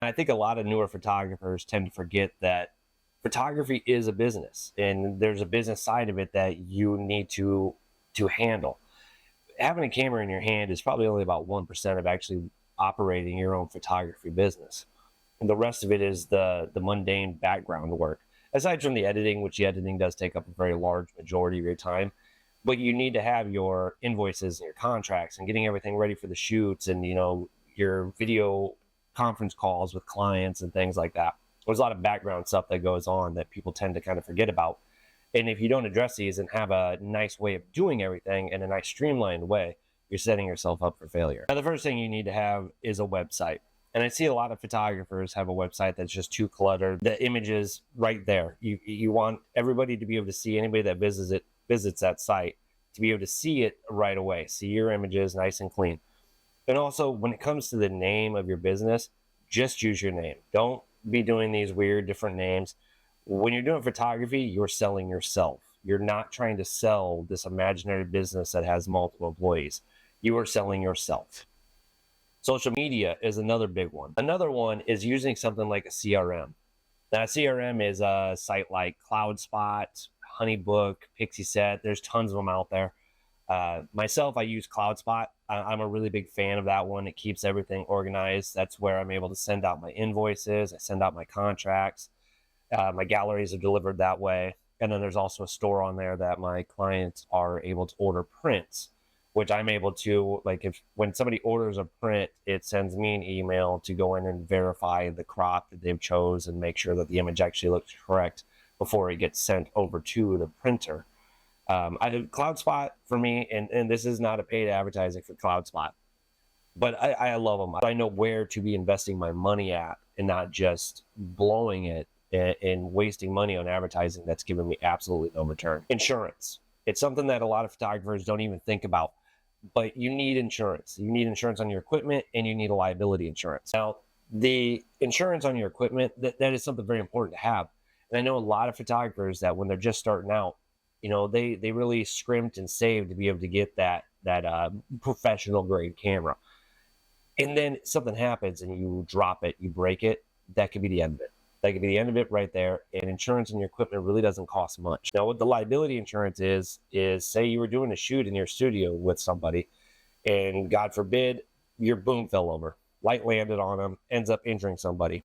I think a lot of newer photographers tend to forget that photography is a business and there's a business side of it that you need to handle. Having a camera in your hand is probably only about 1% of actually operating your own photography business. And the rest of it is the mundane background work. Aside from the editing, which the editing does take up a very large majority of your time, but you need to have your invoices and your contracts and getting everything ready for the shoots and your video conference calls with clients and things like that. There's a lot of background stuff that goes on that people tend to kind of forget about. And if you don't address these and have a nice way of doing everything in a nice streamlined way, you're setting yourself up for failure. Now, the first thing you need to have is a website. And I see a lot of photographers have a website that's just too cluttered. The image is right there. You want everybody to be able to see, anybody that visits that site, to be able to see it right away, see your images nice and clean. And also, when it comes to the name of your business, just use your name. Don't be doing these weird different names. When you're doing photography, you're selling yourself. You're not trying to sell this imaginary business that has multiple employees. You are selling yourself. Social media is another big one. Another one is using something like a CRM. Now, CRM is a site like CloudSpot, HoneyBook, Pixieset. There's tons of them out there. Myself, I use CloudSpot. I'm a really big fan of that one. It keeps everything organized. That's where I'm able to send out my invoices. I send out my contracts. My galleries are delivered that way. And then there's also a store on there that my clients are able to order prints, which I'm able to, like, if when somebody orders a print, it sends me an email to go in and verify the crop that they've chose and make sure that the image actually looks correct before it gets sent over to the printer. I do CloudSpot for me, and this is not a paid advertising for CloudSpot, but I love them. I know where to be investing my money at and not just blowing it and wasting money on advertising that's giving me absolutely no return. Insurance. It's something that a lot of photographers don't even think about, but you need insurance. You need insurance on your equipment and you need a liability insurance. Now, the insurance on your equipment, that is something very important to have. And I know a lot of photographers that when they're just starting out, they really scrimped and saved to be able to get that professional grade camera. And then something happens and you drop it, you break it, that could be the end of it. That could be the end of it right there. And insurance on your equipment really doesn't cost much. Now, what the liability insurance is say you were doing a shoot in your studio with somebody, and God forbid, your boom fell over, light landed on them, ends up injuring somebody.